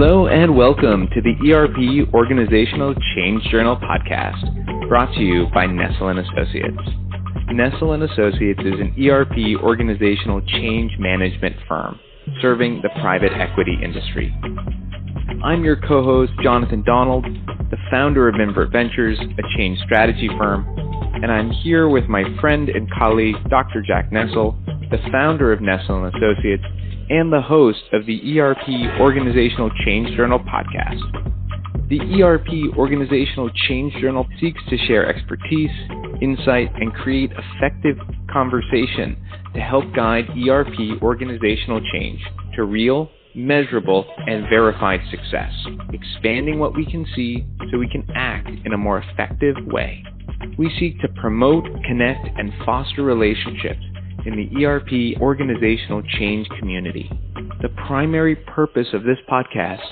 Hello and welcome to the ERP Organizational Change Journal podcast, brought to you by Nestell & Associates. Nestell & Associates is an ERP organizational change management firm serving the private equity industry. I'm your co-host, Jonathan Donald, the founder of Invert Ventures, a change strategy firm, and I'm here with my friend and colleague, Dr. Jack Nestell, the founder of Nestell & Associates, and the host of the ERP Organizational Change Journal podcast. The ERP Organizational Change Journal seeks to share expertise, insight, and create effective conversation to help guide ERP organizational change to real, measurable, and verified success, expanding what we can see so we can act in a more effective way. We seek to promote, connect, and foster relationships in the ERP organizational change community. The primary purpose of this podcast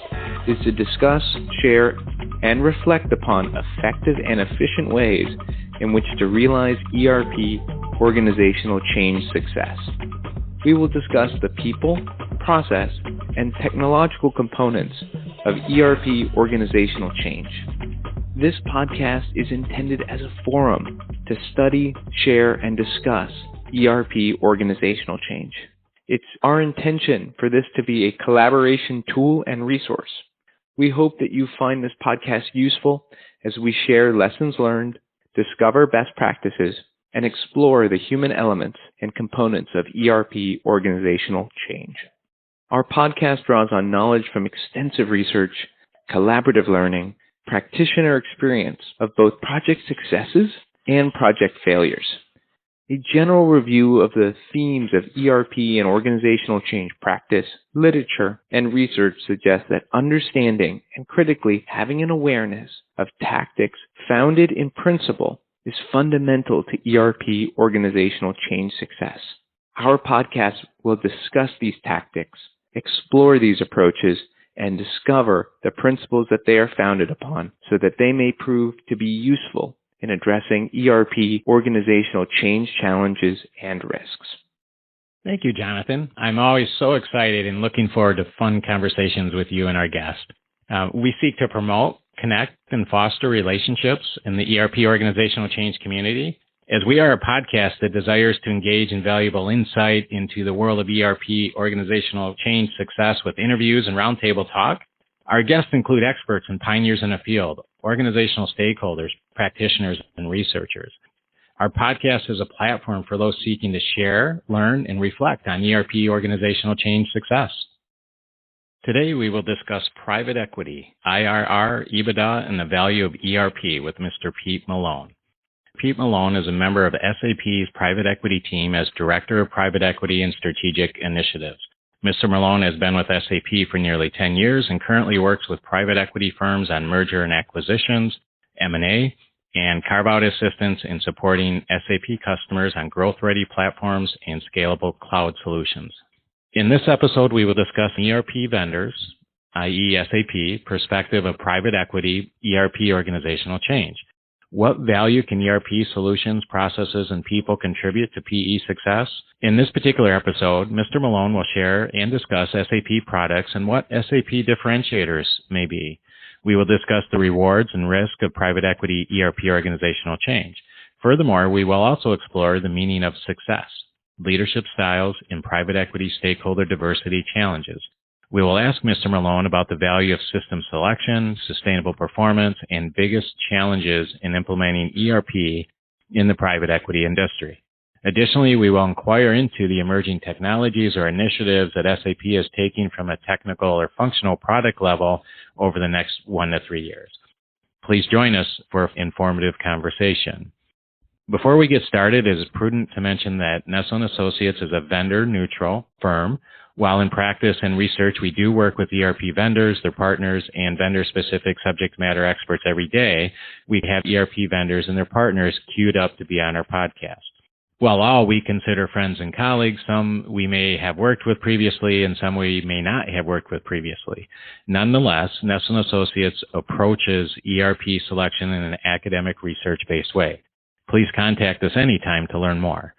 is to discuss, share, and reflect upon effective and efficient ways in which to realize ERP organizational change success. We will discuss the people, process, and technological components of ERP organizational change. This podcast is intended as a forum to study, share, and discuss ERP organizational change. It's our intention for this to be a collaboration tool and resource. We hope that you find this podcast useful as we share lessons learned, discover best practices, and explore the human elements and components of ERP organizational change. Our podcast draws on knowledge from extensive research, collaborative learning, practitioner experience of both project successes and project failures. A general review of the themes of ERP and organizational change practice, literature, and research suggests that understanding and critically having an awareness of tactics founded in principle is fundamental to ERP organizational change success. Our podcast will discuss these tactics, explore these approaches, and discover the principles that they are founded upon so that they may prove to be useful in addressing ERP organizational change challenges and risks. Thank you, Jonathan. I'm always so excited and looking forward to fun conversations with you and our guest. We seek to promote, connect, and foster relationships in the ERP organizational change community, as we are a podcast that desires to engage in valuable insight into the world of ERP organizational change success with interviews and roundtable talk. Our guests include experts and pioneers in the field, organizational stakeholders, practitioners, and researchers. Our podcast is a platform for those seeking to share, learn, and reflect on ERP organizational change success. Today, we will discuss private equity, IRR, EBITDA, and the value of ERP with Mr. Pete Malone. Pete Malone is a member of SAP's private equity team as Director of Private Equity and Strategic Initiatives. Mr. Malone has been with SAP for nearly 10 years and currently works with private equity firms on merger and acquisitions, M&A, and carve-out assistance in supporting SAP customers on growth-ready platforms and scalable cloud solutions. In this episode, we will discuss ERP vendors, i.e. SAP, perspective of private equity ERP organizational change. What value can ERP solutions, processes, and people contribute to PE success? In this particular episode, Mr. Malone will share and discuss SAP products and what SAP differentiators may be. We will discuss the rewards and risk of private equity ERP organizational change. Furthermore, we will also explore the meaning of success, leadership styles, and private equity stakeholder diversity challenges. We will ask Mr. Malone about the value of system selection, sustainable performance, and biggest challenges in implementing ERP in the private equity industry. Additionally, we will inquire into the emerging technologies or initiatives that SAP is taking from a technical or functional product level over the next 1 to 3 years. Please join us for an informative conversation. Before we get started, it is prudent to mention that Nestell & Associates is a vendor-neutral firm. While in practice and research, we do work with ERP vendors, their partners, and vendor-specific subject matter experts every day, we have ERP vendors and their partners queued up to be on our podcast. While all we consider friends and colleagues, some we may have worked with previously and some we may not have worked with previously. Nonetheless, Nestell & Associates approaches ERP selection in an academic research-based way. Please contact us anytime to learn more.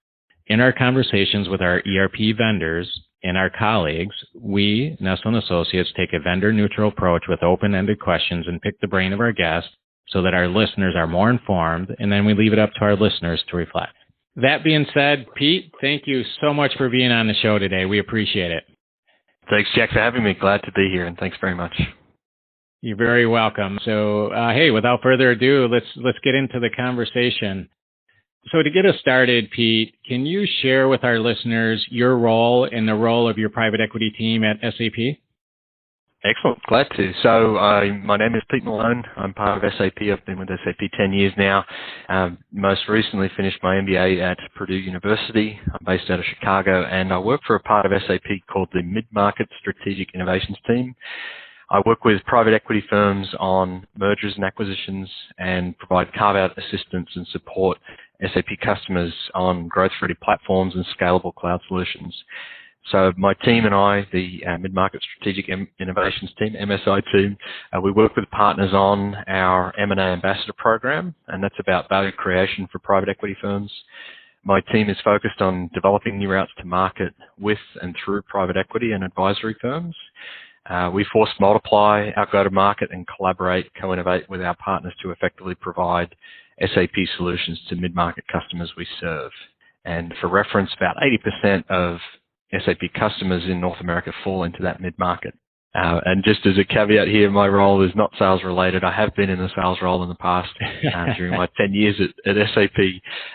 In our conversations with our ERP vendors and our colleagues, we, Nestell and Associates, take a vendor-neutral approach with open-ended questions and pick the brain of our guests so that our listeners are more informed, and then we leave it up to our listeners to reflect. That being said, Pete, thank you so much for being on the show today. We appreciate it. Thanks, Jack, for having me. Glad to be here, and thanks very much. You're very welcome. So, hey, without further ado, let's get into the conversation. So to get us started, Pete, can you share with our listeners your role and the role of your private equity team at SAP? Excellent. Glad to. So my name is Pete Malone. I'm part of SAP. I've been with SAP 10 years now. Most recently finished my MBA at Purdue University. I'm based out of Chicago, and I work for a part of SAP called the Mid-Market Strategic Innovations Team. I work with private equity firms on mergers and acquisitions and provide carve-out assistance and support SAP customers on growth-ready platforms and scalable cloud solutions. So my team and I, the Mid-Market Strategic Innovations Team, MSI team, we work with partners on our M&A Ambassador program, and that's about value creation for private equity firms. My team is focused on developing new routes to market with and through private equity and advisory firms. We force multiply our go-to-market and collaborate, co-innovate with our partners to effectively provide SAP solutions to mid-market customers we serve. And for reference, about 80% of SAP customers in North America fall into that mid-market. And just as a caveat here, my role is not sales related. I have been in a sales role in the past during my 10 years at SAP.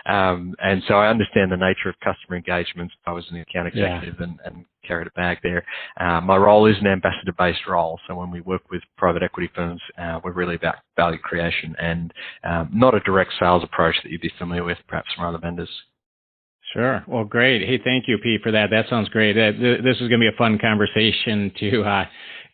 And so I understand the nature of customer engagements. I was an account executive and carried a bag there. My role is an ambassador-based role. So when we work with private equity firms, we're really about value creation and not a direct sales approach that you'd be familiar with perhaps from other vendors. Sure. Well, great. Hey, thank you, Pete, for that. That sounds great. This is going to be a fun conversation to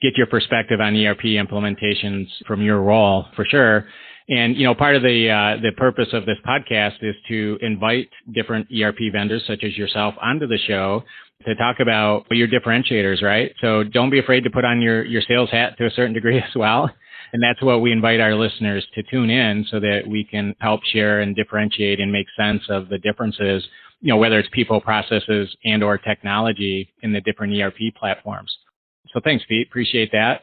get your perspective on ERP implementations from your role, for sure. And, you know, part of the purpose of this podcast is to invite different ERP vendors, such as yourself, onto the show to talk about your differentiators, right? So don't be afraid to put on your sales hat to a certain degree as well. And that's what we invite our listeners to tune in so that we can help share and differentiate and make sense of the differences, you know, whether it's people, processes, and or technology in the different ERP platforms. So thanks, Pete. Appreciate that.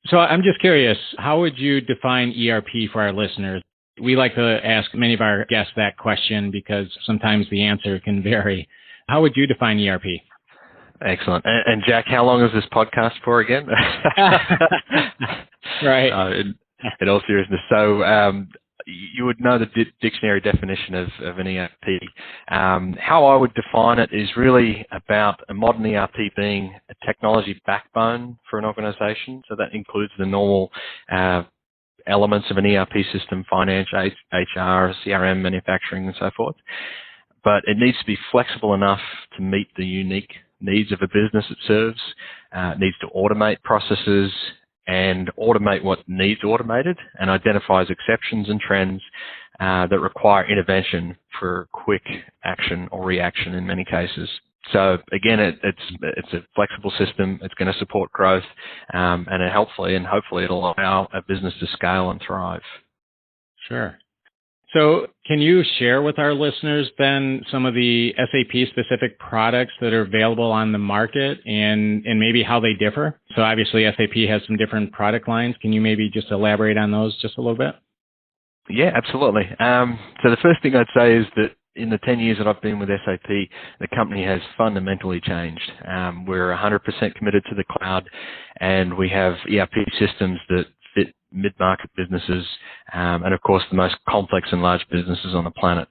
So I'm just curious, how would you define ERP for our listeners? We like to ask many of our guests that question because sometimes the answer can vary. How would you define ERP? Excellent. And Jack, how long is this podcast for again? Right. In all seriousness. So you would know the dictionary definition of an ERP. How I would define it is really about a modern ERP being a technology backbone for an organization. So that includes the normal elements of an ERP system, finance, HR, CRM, manufacturing, and so forth. But it needs to be flexible enough to meet the unique needs of a business it serves. It needs to automate processes and automate what needs automated and identifies exceptions and trends that require intervention for quick action or reaction in many cases. So again, it's a flexible system. It's going to support growth, and hopefully it'll allow a business to scale and thrive. Sure. So can you share with our listeners then some of the SAP specific products that are available on the market and maybe how they differ? So obviously SAP has some different product lines. Can you maybe just elaborate on those just a little bit? Yeah, absolutely. So the first thing I'd say is that in the 10 years that I've been with SAP, the company has fundamentally changed. We're 100% committed to the cloud, and we have ERP systems that fit mid-market businesses, and of course the most complex and large businesses on the planet.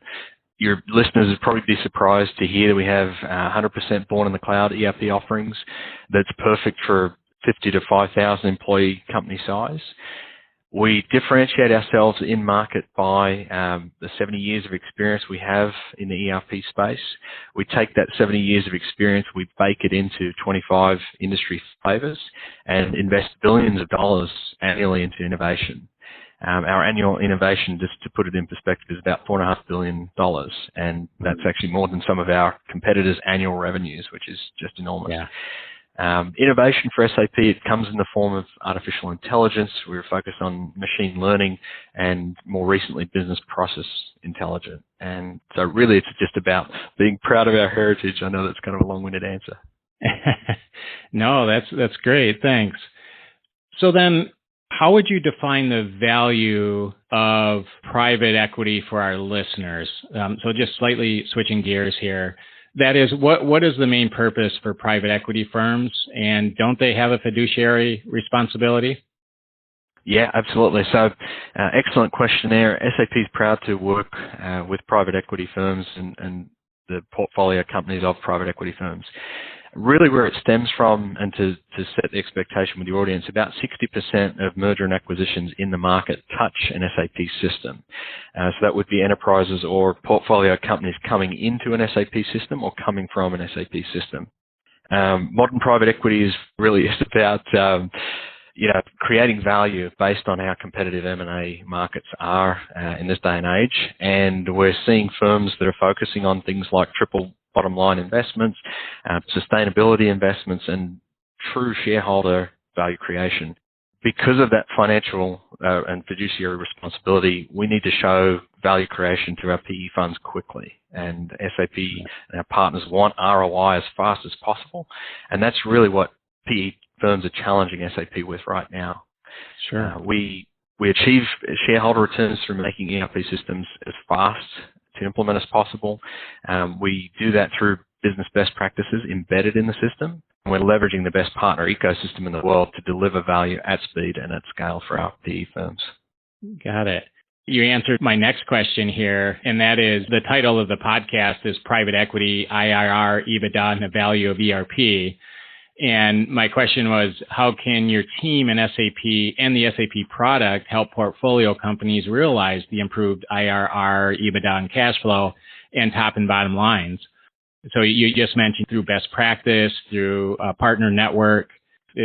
Your listeners would probably be surprised to hear that we have 100% born in the cloud ERP offerings that's perfect for 50 to 5,000 employee company size. We differentiate ourselves in market by the 70 years of experience we have in the ERP space. We take that 70 years of experience, we bake it into 25 industry flavors and invest billions of dollars annually into innovation. Our annual innovation, just to put it in perspective, is about $4.5 billion, and that's actually more than some of our competitors' annual revenues, which is just enormous. Yeah. Innovation for SAP, it comes in the form of artificial intelligence. We're focused on machine learning and more recently business process intelligence. And so really it's just about being proud of our heritage. I know that's kind of a long-winded answer. No, that's great. Thanks. So then, how would you define the value of private equity for our listeners? So just slightly switching gears here. That is, what is the main purpose for private equity firms, and don't they have a fiduciary responsibility? Yeah, absolutely. So, excellent question there. SAP is proud to work with private equity firms and the portfolio companies of private equity firms. Really where it stems from, and to set the expectation with the audience, about 60% of merger and acquisitions in the market touch an SAP system. So that would be enterprises or portfolio companies coming into an SAP system or coming from an SAP system. Modern private equity is really about creating value based on how competitive M&A markets are in this day and age. And we're seeing firms that are focusing on things like triple bottom line investments, sustainability investments, and true shareholder value creation. Because of that financial and fiduciary responsibility, we need to show value creation to our PE funds quickly. And SAP and our partners want ROI as fast as possible. And that's really what PE firms are challenging SAP with right now. Sure. We achieve shareholder returns through making ERP systems as fast to implement as possible. We do that through business best practices embedded in the system. And we're leveraging the best partner ecosystem in the world to deliver value at speed and at scale for our PE firms. Got it. You answered my next question here, and that is the title of the podcast is Private Equity IRR, EBITDA, and the Value of ERP. And my question was, how can your team in SAP and the SAP product help portfolio companies realize the improved IRR, EBITDA, and cash flow and top and bottom lines? So you just mentioned through best practice, through a partner network,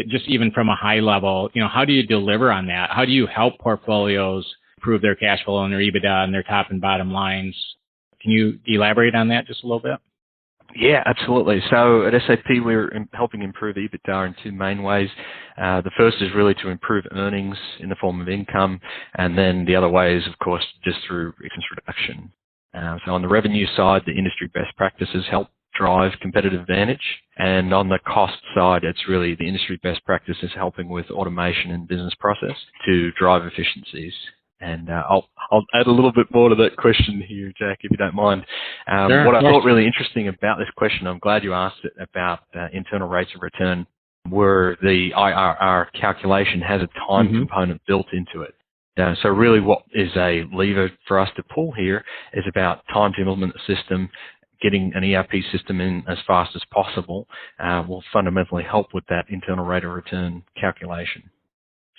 just even from a high level, how do you deliver on that? How do you help portfolios improve their cash flow and their EBITDA and their top and bottom lines? Can you elaborate on that just a little bit? Yeah, absolutely. So at SAP, we're helping improve EBITDA in two main ways. The first is really to improve earnings in the form of income, and then the other way is, of course, just through expense reduction. So on the revenue side, the industry best practices help drive competitive advantage, and on the cost side, it's really the industry best practices helping with automation and business process to drive efficiencies. And I'll add a little bit more to that question here, Jack, if you don't mind. Sure, what I thought really interesting about this question, I'm glad you asked it, about internal rates of return, where the IRR calculation has a time component built into it. So really what is a lever for us to pull here is about time to implement the system. Getting an ERP system in as fast as possible will fundamentally help with that internal rate of return calculation.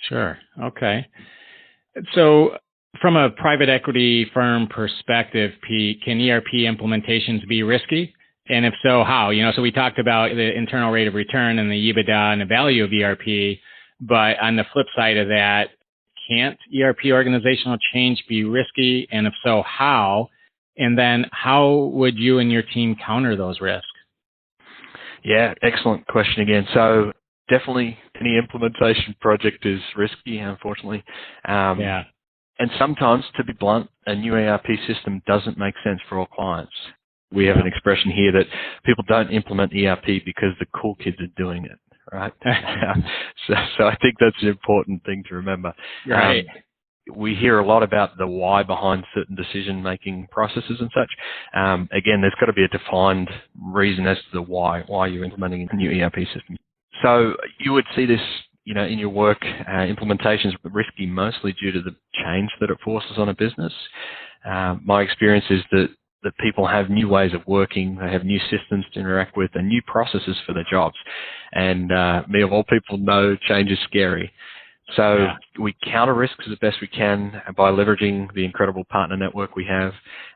Sure. Okay. So from a private equity firm perspective, Pete, can ERP implementations be risky? And if so, how? So we talked about the internal rate of return and the EBITDA and the value of ERP, but on the flip side of that, can't ERP organizational change be risky? And if so, how? And then how would you and your team counter those risks? Yeah, excellent question again. So definitely any implementation project is risky, unfortunately. Yeah. And sometimes, to be blunt, a new ERP system doesn't make sense for all clients. We have an expression here that people don't implement ERP because the cool kids are doing it, right? So I think that's an important thing to remember. Right. We hear a lot about the why behind certain decision-making processes and such. Again, there's got to be a defined reason as to the why you're implementing a new ERP system. So you would see this, in your work, implementations risky mostly due to the change that it forces on a business. My experience is that people have new ways of working, they have new systems to interact with, and new processes for their jobs. And me of all people know change is scary. So we counter risks as best we can by leveraging the incredible partner network we have.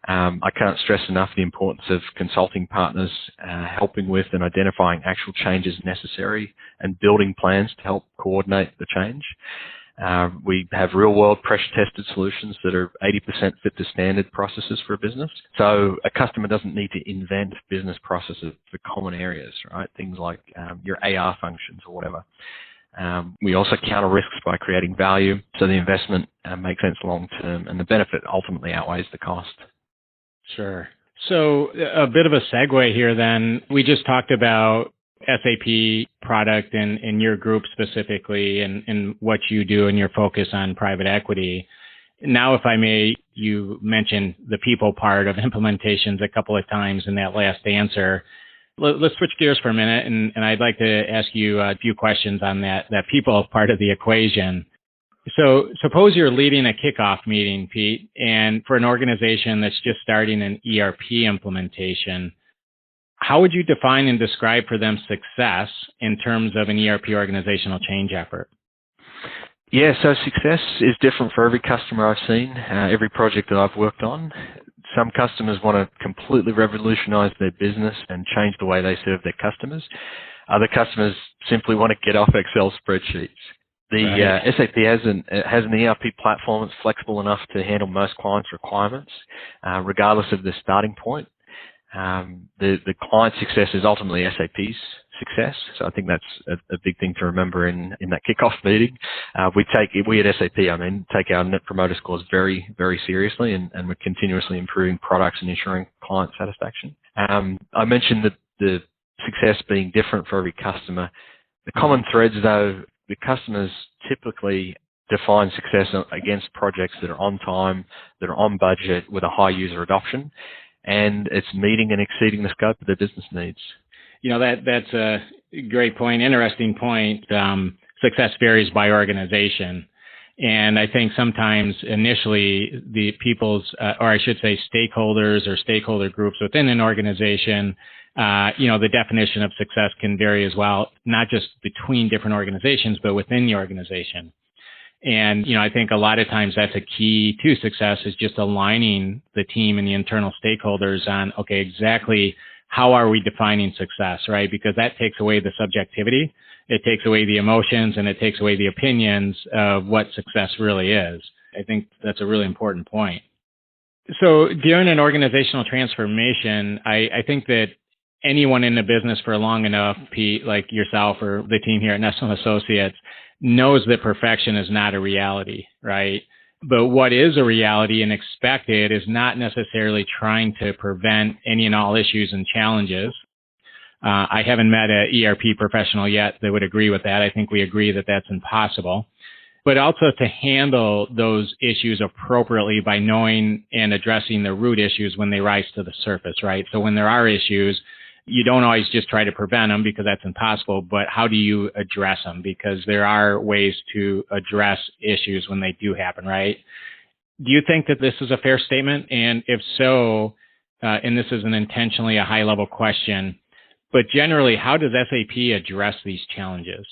I can't stress enough the importance of consulting partners helping with and identifying actual changes necessary and building plans to help coordinate the change. We have real-world pressure-tested solutions that are 80% fit to standard processes for a business. So a customer doesn't need to invent business processes for common areas, right? Things like your AR functions or whatever. We also counter risks by creating value, so the investment makes sense long term, and the benefit ultimately outweighs the cost. Sure. So a bit of a segue here then. We just talked about SAP product and your group specifically and what you do and your focus on private equity. Now, if I may, you mentioned the people part of implementations a couple of times in that last answer. Let's switch gears for a minute, and I'd like to ask you a few questions on that people part of the equation. So suppose you're leading a kickoff meeting, Pete, and for an organization that's just starting an ERP implementation, how would you define and describe for them success in terms of an ERP organizational change effort? Yeah, so success is different for every customer I've seen, every project that I've worked on. Some customers want to completely revolutionize their business and change the way they serve their customers. Other customers simply want to get off Excel spreadsheets. The SAP has an ERP platform that's flexible enough to handle most clients' requirements, regardless of the starting point. The client success is ultimately SAP's success. So I think that's a big thing to remember in that kickoff meeting. We at SAP, take our Net Promoter Scores very, very seriously, and we're continuously improving products and ensuring client satisfaction. I mentioned that the success being different for every customer. The common threads, though, the customers typically define success against projects that are on time, that are on budget, with a high user adoption, and it's meeting and exceeding the scope of their business needs. That's a great point, interesting point. Success varies by organization. And I think sometimes initially the people's, or I should say stakeholders or stakeholder groups within an organization, the definition of success can vary as well, not just between different organizations, but within the organization. And, I think a lot of times that's a key to success, is just aligning the team and the internal stakeholders on, okay, exactly how are we defining success, right? Because that takes away the subjectivity, it takes away the emotions, and it takes away the opinions of what success really is. I think that's a really important point. So during an organizational transformation, I think that anyone in the business for long enough, Pete, like yourself or the team here at Nestell Associates, knows that perfection is not a reality, right? But what is a reality and expected is not necessarily trying to prevent any and all issues and challenges. I haven't met an ERP professional yet that would agree with that. I think we agree that that's impossible. But also to handle those issues appropriately by knowing and addressing the root issues when they rise to the surface, right? So when there are issues, you don't always just try to prevent them, because that's impossible, but how do you address them? Because there are ways to address issues when they do happen, right? Do you think that this is a fair statement? And if so, and this is intentionally a high-level question, but generally, how does SAP address these challenges?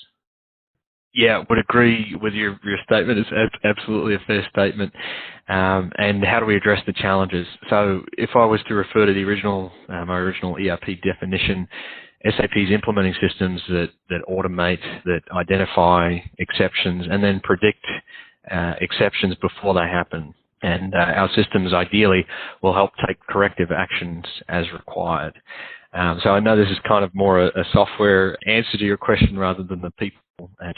Yeah, would agree with your statement. It's absolutely a fair statement. And how do we address the challenges? So if I was to refer to the my original ERP definition, SAP is implementing systems that automate, that identify exceptions, and then predict exceptions before they happen. And our systems ideally will help take corrective actions as required. So I know this is kind of more a software answer to your question rather than the people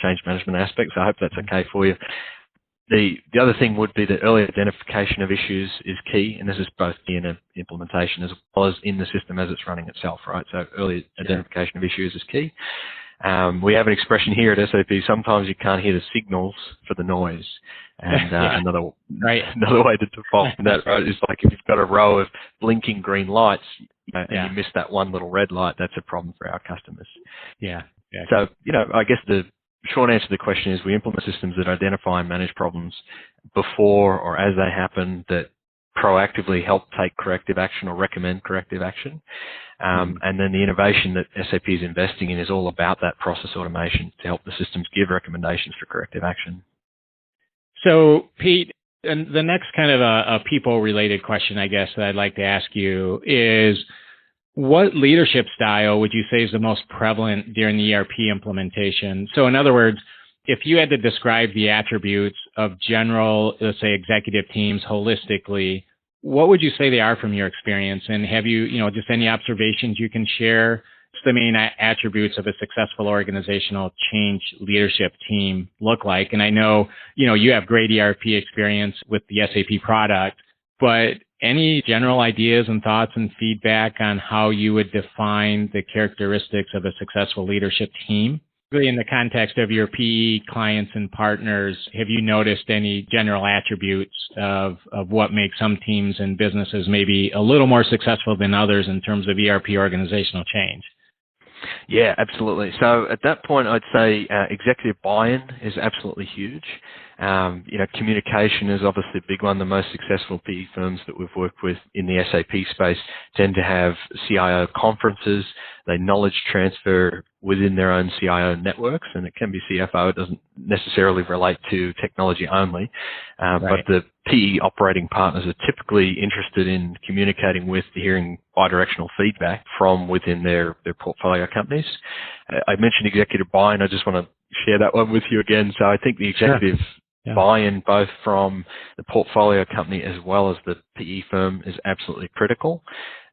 change management aspect, so I hope that's okay for you. The other thing would be that early identification of issues is key, and this is both in an implementation as well as in the system as it's running itself, right? So early identification of issues is key. We have an expression here at SAP, sometimes you can't hear the signals for the noise. And another way to define that, right, is like if you've got a row of blinking green lights and you miss that one little red light, that's a problem for our customers. Yeah. So, I guess the short answer to the question is we implement systems that identify and manage problems before or as they happen, that proactively help take corrective action or recommend corrective action. And then the innovation that SAP is investing in is all about that process automation to help the systems give recommendations for corrective action. So, Pete, and the next kind of a people-related question, I guess, that I'd like to ask you is, what leadership style would you say is the most prevalent during the ERP implementation? So in other words, if you had to describe the attributes of general, let's say, executive teams holistically, what would you say they are from your experience? And have you, just any observations you can share? What's the main attributes of a successful organizational change leadership team look like? And I know, you have great ERP experience with the SAP product, but any general ideas and thoughts and feedback on how you would define the characteristics of a successful leadership team? Really, in the context of your PE clients and partners, have you noticed any general attributes of what makes some teams and businesses maybe a little more successful than others in terms of ERP organizational change? Yeah, absolutely. So at that point, I'd say executive buy-in is absolutely huge. Communication is obviously a big one. The most successful PE firms that we've worked with in the SAP space tend to have CIO conferences. They knowledge transfer within their own CIO networks, and it can be CFO. It doesn't necessarily relate to technology only. Right. But the PE operating partners are typically interested in communicating with, hearing bidirectional feedback from within their portfolio companies. I mentioned executive buy-in. I just want to share that one with you again. So I think the executive buy-in both from the portfolio company as well as the PE firm is absolutely critical.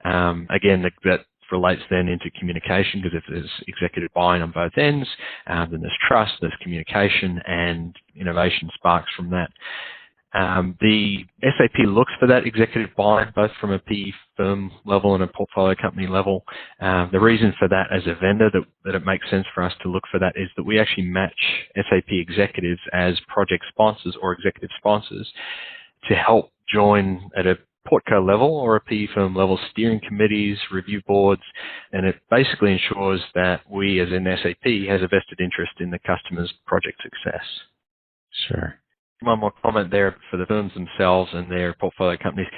Again, that relates then into communication, because if there's executive buy-in on both ends, then there's trust, there's communication, and innovation sparks from that. The SAP looks for that executive buy-in both from a PE firm level and a portfolio company level. The reason for that as a vendor that it makes sense for us to look for that is that we actually match SAP executives as project sponsors or executive sponsors to help join at a portco level or a PE firm level steering committees, review boards, and it basically ensures that we as an SAP has a vested interest in the customer's project success. Sure. One more comment there for the firms themselves and their portfolio companies.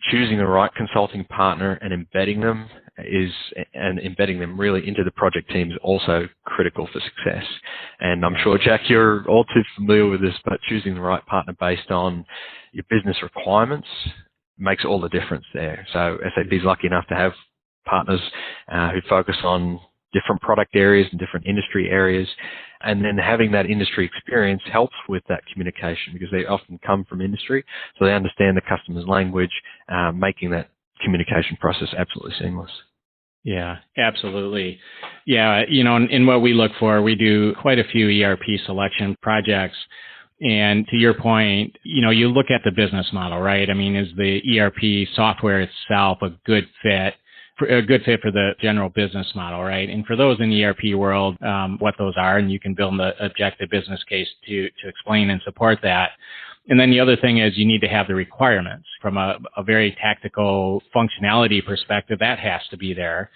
Choosing the right consulting partner and embedding them really into the project team is also critical for success. And I'm sure, Jack, you're all too familiar with this, but choosing the right partner based on your business requirements makes all the difference there. So SAP is lucky enough to have partners who focus on different product areas and different industry areas. And then having that industry experience helps with that communication, because they often come from industry, so they understand the customer's language, making that communication process absolutely seamless. Yeah, absolutely. Yeah, in what we look for, we do quite a few ERP selection projects. And to your point, you look at the business model, right? I mean, is the ERP software itself a good fit for the general business model, right? And for those in the ERP world, what those are, and you can build an objective business case to explain and support that. And then the other thing is you need to have the requirements from a very tactical functionality perspective. That has to be there.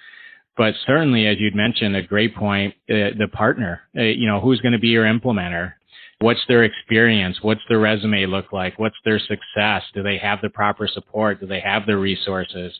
But certainly, as you'd mentioned, a great point, the partner, who's going to be your implementer? What's their experience? What's their resume look like? What's their success? Do they have the proper support? Do they have the resources?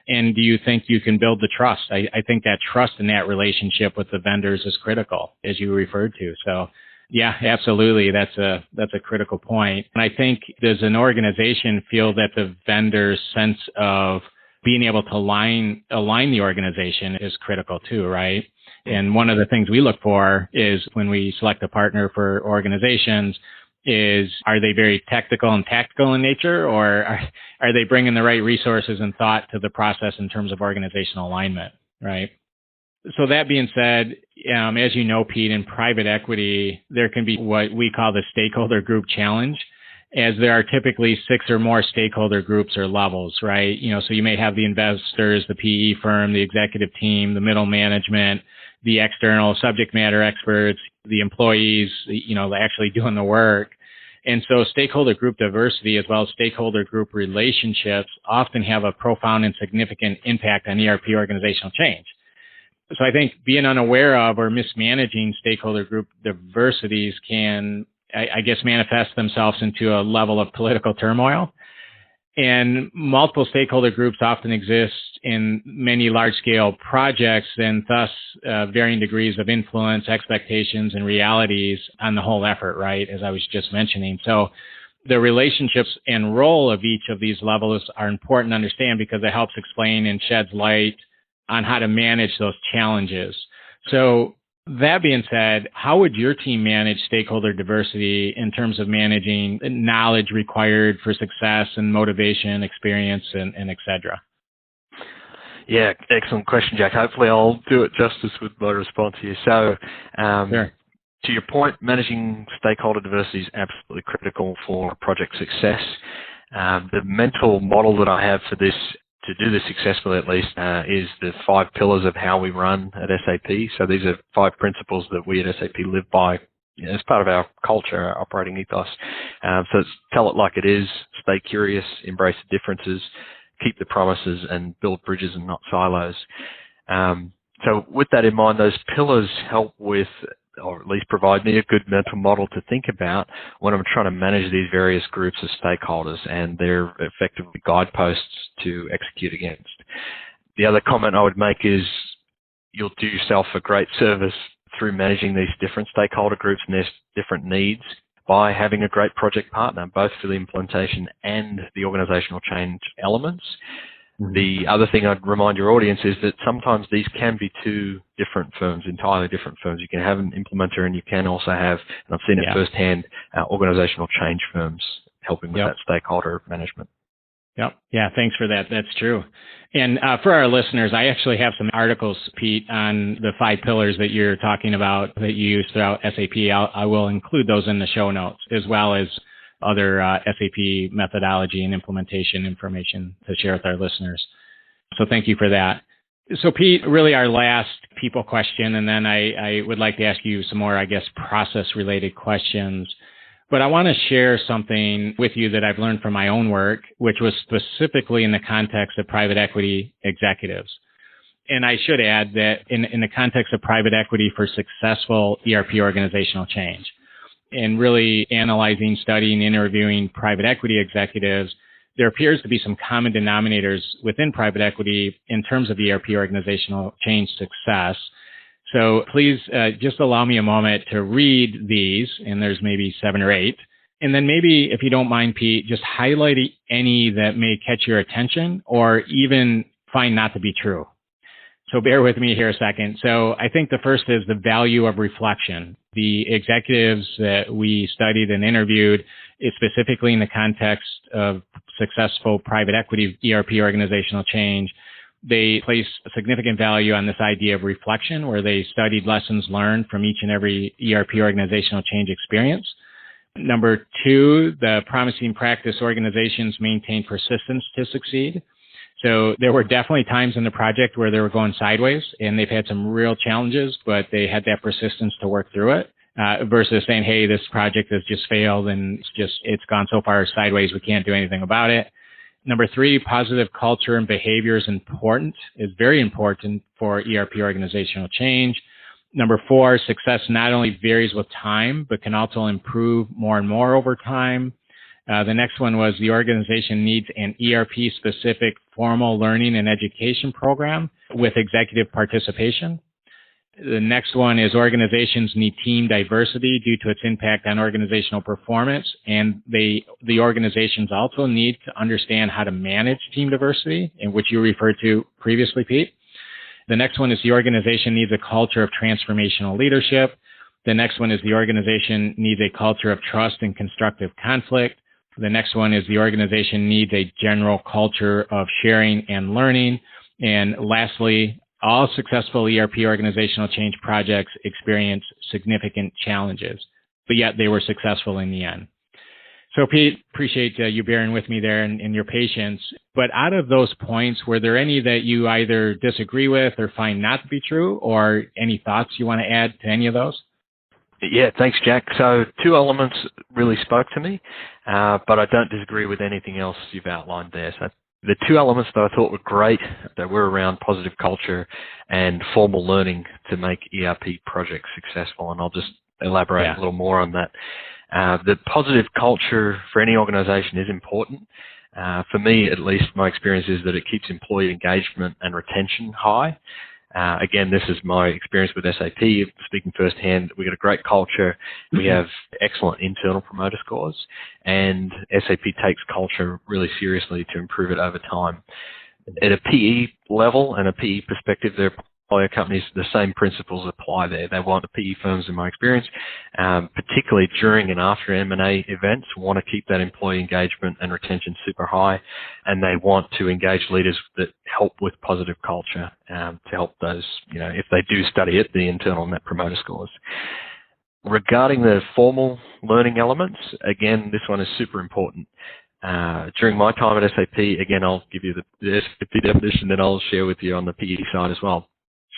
And do you think you can build the trust? I think that trust in that relationship with the vendors is critical, as you referred to. So yeah, absolutely. That's a critical point. And I think does an organization feel that the vendor's sense of being able to align the organization is critical too, right? And one of the things we look for is when we select a partner for organizations is, are they very technical and tactical in nature, or are they bringing the right resources and thought to the process in terms of organizational alignment, right? So that being said, as you know, Pete, in private equity, there can be what we call the stakeholder group challenge, as there are typically 6 or more stakeholder groups or levels, right? So you may have the investors, the PE firm, the executive team, the middle management, the external subject matter experts, the employees, actually doing the work. And so stakeholder group diversity as well as stakeholder group relationships often have a profound and significant impact on ERP organizational change. So I think being unaware of or mismanaging stakeholder group diversities can, I guess, manifest themselves into a level of political turmoil. And multiple stakeholder groups often exist in many large-scale projects, and thus varying degrees of influence, expectations, and realities on the whole effort, right, as I was just mentioning. So the relationships and role of each of these levels are important to understand, because it helps explain and sheds light on how to manage those challenges. So that being said, how would your team manage stakeholder diversity in terms of managing knowledge required for success and motivation, experience, and et cetera? Yeah, excellent question, Jack. Hopefully I'll do it justice with my response here. So, Sure. To your point, managing stakeholder diversity is absolutely critical for project success. The mental model that I have for this, to do this successfully at least, is the 5 pillars of how we run at SAP. So these are 5 principles that we at SAP live by as part of our culture, our operating ethos. So it's tell it like it is, stay curious, embrace the differences, keep the promises, and build bridges and not silos. So with that in mind, those pillars help with, or at least provide me a good mental model to think about when I'm trying to manage these various groups of stakeholders, and they're effectively guideposts to execute against. The other comment I would make is you'll do yourself a great service through managing these different stakeholder groups and their different needs by having a great project partner, both for the implementation and the organizational change elements. The other thing I'd remind your audience is that sometimes these can be 2 different firms, entirely different firms. You can have an implementer, and you can also have, and I've seen it firsthand, organizational change firms helping with that stakeholder management. Yep. Yeah, thanks for that. That's true. And for our listeners, I actually have some articles, Pete, on the 5 pillars that you're talking about that you use throughout SAP. I will include those in the show notes, as well as other SAP methodology and implementation information to share with our listeners. So thank you for that. So Pete, really our last people question, and then I would like to ask you some more, I guess, process-related questions. But I want to share something with you that I've learned from my own work, which was specifically in the context of private equity executives. And I should add that in the context of private equity for successful ERP organizational change, and really analyzing, studying, interviewing private equity executives, there appears to be some common denominators within private equity in terms of ERP organizational change success. So please just allow me a moment to read these, and there's maybe 7 or 8. And then maybe, if you don't mind, Pete, just highlight any that may catch your attention or even find not to be true. So bear with me here a second. So I think the first is the value of reflection. The executives that we studied and interviewed, specifically in the context of successful private equity ERP organizational change, they placed a significant value on this idea of reflection, where they studied lessons learned from each and every ERP organizational change experience. Number 2, the promising practice organizations maintain persistence to succeed. So there were definitely times in the project where they were going sideways, and they've had some real challenges, but they had that persistence to work through it, versus saying, hey, this project has just failed and it's gone so far sideways, we can't do anything about it. Number 3, positive culture and behavior is very important for ERP organizational change. Number 4, success not only varies with time, but can also improve more and more over time. The next one was the organization needs an ERP-specific formal learning and education program with executive participation. The next one is organizations need team diversity due to its impact on organizational performance, and the organizations also need to understand how to manage team diversity, in which you referred to previously, Pete. The next one is the organization needs a culture of transformational leadership. The next one is the organization needs a culture of trust and constructive conflict. The next one is the organization needs a general culture of sharing and learning. And lastly, all successful ERP organizational change projects experience significant challenges, but yet they were successful in the end. So Pete, appreciate you bearing with me there and your patience. But out of those points, were there any that you either disagree with or find not to be true, or any thoughts you want to add to any of those? Yeah, thanks, Jack. So 2 elements really spoke to me, but I don't disagree with anything else you've outlined there. So the 2 elements that I thought were great, that were around positive culture and formal learning to make ERP projects successful, and I'll just elaborate a little more on that. The positive culture for any organization is important. For me, at least, my experience is that it keeps employee engagement and retention high. Again, this is my experience with SAP. Speaking firsthand, we've got a great culture. We have excellent internal promoter scores, and SAP takes culture really seriously to improve it over time. At a PE level and a PE perspective, their portfolio companies, the same principles apply there. They want the PE firms, in my experience, particularly during and after M&A events, want to keep that employee engagement and retention super high, and they want to engage leaders that help with positive culture to help those, if they do study it, the internal net promoter scores. Regarding the formal learning elements, again, this one is super important. During my time at SAP, again, I'll give you the SAP definition, then I'll share with you on the PE side as well.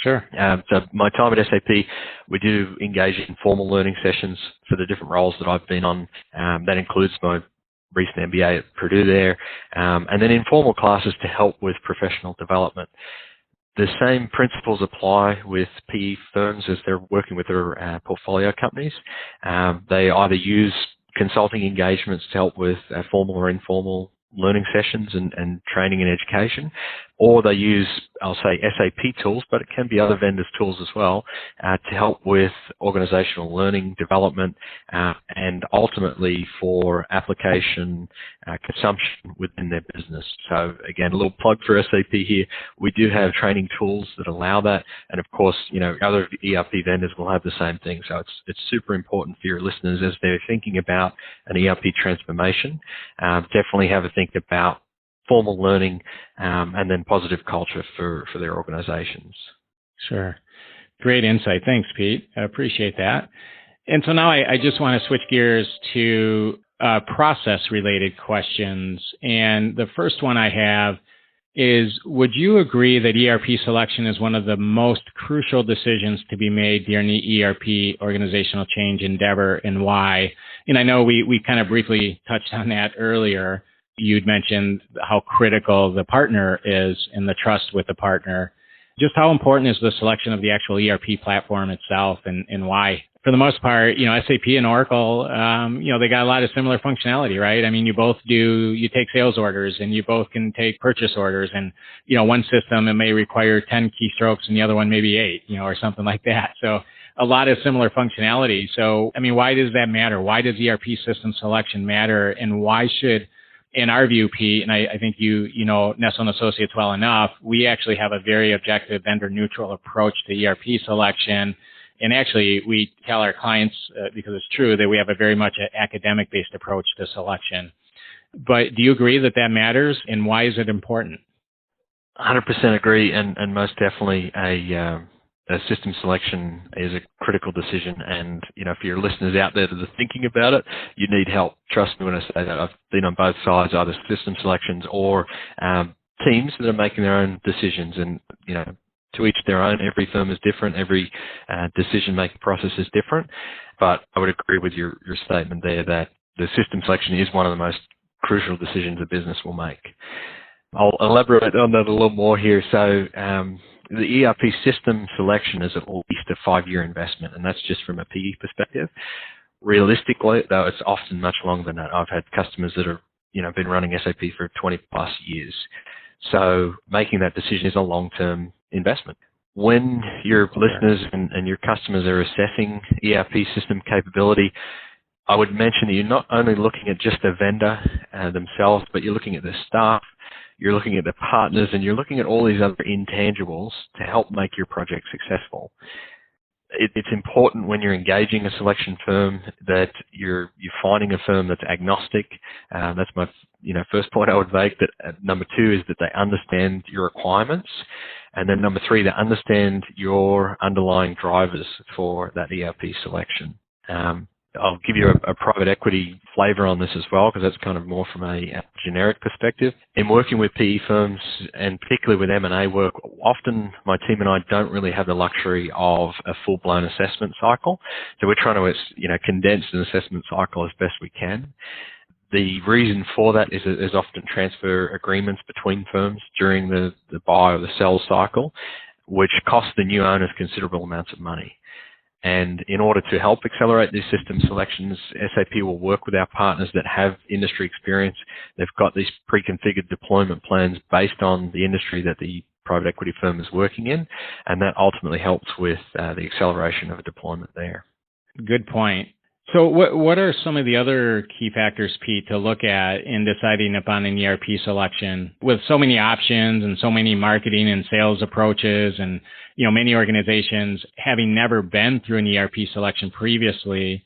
Sure. So my time at SAP, we do engage in formal learning sessions for the different roles that I've been on. That includes my recent MBA at Purdue there, and then informal classes to help with professional development. The same principles apply with PE firms as they're working with their portfolio companies. They either use consulting engagements to help with formal or informal learning sessions and training and education, or they use, I'll say, SAP tools, but it can be other vendors' tools as well, to help with organizational learning, development, and ultimately for application consumption within their business. So again, a little plug for SAP here. We do have training tools that allow that, and of course, other ERP vendors will have the same thing. So it's super important for your listeners as they're thinking about an ERP transformation. Definitely have a think about formal learning, and then positive culture for their organizations. Sure. Great insight. Thanks, Pete. I appreciate that. And so now I just want to switch gears to process-related questions. And the first one I have is, would you agree that ERP selection is one of the most crucial decisions to be made during the ERP organizational change endeavor, and why? And I know we kind of briefly touched on that earlier. You'd mentioned how critical the partner is and the trust with the partner. Just how important is the selection of the actual ERP platform itself, and why? For the most part, SAP and Oracle, they got a lot of similar functionality, right? I mean, you take sales orders and you both can take purchase orders, and, one system, it may require 10 keystrokes and the other one maybe 8, or something like that. So a lot of similar functionality. So, I mean, why does that matter? Why does ERP system selection matter? And why should, in our view, Pete, and I think you know Nestell & Associates well enough, we actually have a very objective, vendor-neutral approach to ERP selection. And actually, we tell our clients, because it's true, that we have a very much academic-based approach to selection. But do you agree that matters, and why is it important? 100% agree, and most definitely a system selection is a critical decision. And, for your listeners out there that are thinking about it, you need help. Trust me when I say that. I've been on both sides, either system selections or teams that are making their own decisions. And, to each their own. Every firm is different. Every decision-making process is different. But I would agree with your statement there that the system selection is one of the most crucial decisions a business will make. I'll elaborate on that a little more here. So the ERP system selection is at least a 5-year investment, and that's just from a PE perspective. Realistically, though, it's often much longer than that. I've had customers that have been running SAP for 20+ years. So making that decision is a long-term investment. When your listeners and your customers are assessing ERP system capability, I would mention that you're not only looking at just a vendor themselves, but you're looking at the staff, you're looking at the partners, and you're looking at all these other intangibles to help make your project successful. It's important when you're engaging a selection firm that you're finding a firm that's agnostic. That's my first point I would make. That number 2 is that they understand your requirements, and then number 3, they understand your underlying drivers for that ERP selection. I'll give you a private equity flavor on this as well, because that's kind of more from a generic perspective. In working with PE firms, and particularly with M&A work, often my team and I don't really have the luxury of a full-blown assessment cycle. So we're trying to, condense an assessment cycle as best we can. The reason for that is that there's often transfer agreements between firms during the buy or the sell cycle, which cost the new owners considerable amounts of money. And in order to help accelerate these system selections, SAP will work with our partners that have industry experience. They've got these pre-configured deployment plans based on the industry that the private equity firm is working in, and that ultimately helps with the acceleration of a deployment there. Good point. So what are some of the other key factors, Pete, to look at in deciding upon an ERP selection? With so many options and so many marketing and sales approaches, and many organizations having never been through an ERP selection previously,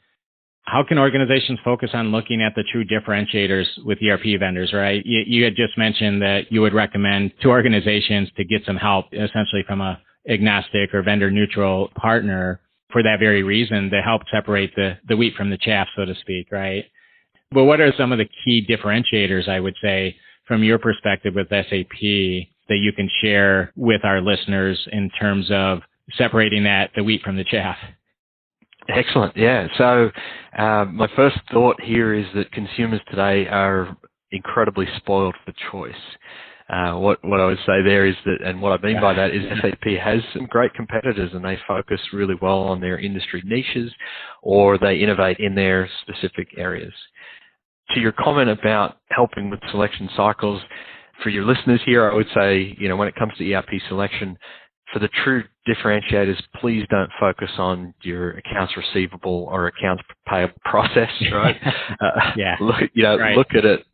how can organizations focus on looking at the true differentiators with ERP vendors, right? You had just mentioned that you would recommend to organizations to get some help, essentially from a agnostic or vendor neutral partner, for that very reason, to help separate the wheat from the chaff, so to speak, right? But what are some of the key differentiators, I would say, from your perspective with SAP that you can share with our listeners in terms of separating the wheat from the chaff? Excellent. Yeah. So my first thought here is that consumers today are incredibly spoiled for choice. What I would say there is that, and what I mean by that is SAP has some great competitors and they focus really well on their industry niches or they innovate in their specific areas. To your comment about helping with selection cycles, for your listeners here, I would say, when it comes to ERP selection, for the true differentiators, please don't focus on your accounts receivable or accounts payable process, right? Look at it.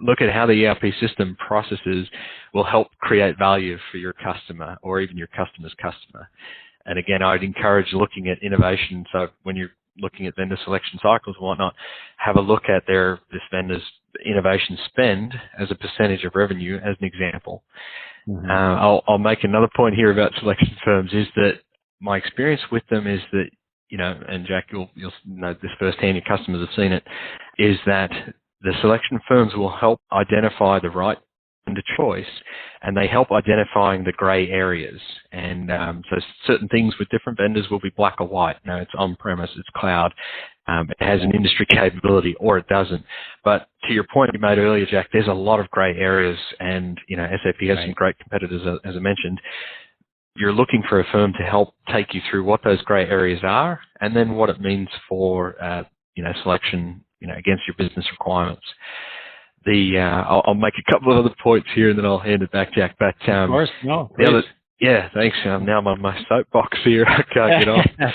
Look at how the ERP system processes will help create value for your customer or even your customer's customer. And again, I'd encourage looking at innovation. So when you're looking at vendor selection cycles and whatnot, have a look at this vendor's innovation spend as a percentage of revenue as an example. Mm-hmm. I'll make another point here about selection firms is that my experience with them is that, and Jack, you'll know this firsthand, your customers have seen it, is that the selection firms will help identify the right vendor choice and they help identifying the gray areas. And so certain things with different vendors will be black or white. It's on-premise, it's cloud. It has an industry capability or it doesn't. But to your point you made earlier, Jack, there's a lot of gray areas and, SAP has some great competitors, as I mentioned. You're looking for a firm to help take you through what those gray areas are and then what it means for, selection, against your business requirements. I'll make a couple of other points here and then I'll hand it back, Jack. But, of course, no, please. Yeah, thanks. Now I'm on my soapbox here. I can't get off.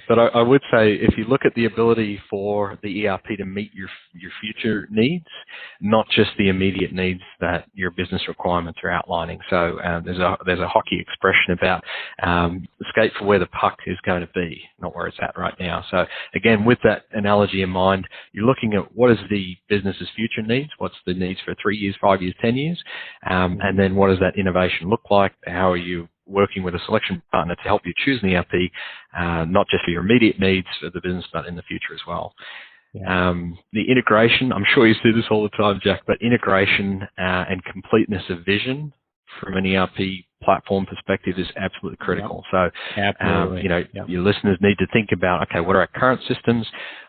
But I would say if you look at the ability for the ERP to meet your future needs, not just the immediate needs that your business requirements are outlining. So there's a hockey expression about skate for where the puck is going to be, not where it's at right now. So again, with that analogy in mind, you're looking at what is the business's future needs, what's the needs for 3 years, 5 years, 10 years, and then what does that innovation look like? How are you working with a selection partner to help you choose an ERP, not just for your immediate needs for the business, but in the future as well. Yeah. The integration, I'm sure you see this all the time, Jack, but integration and completeness of vision from an ERP platform perspective is absolutely critical. Yep. So, absolutely. Your listeners need to think about, okay, what are our current systems,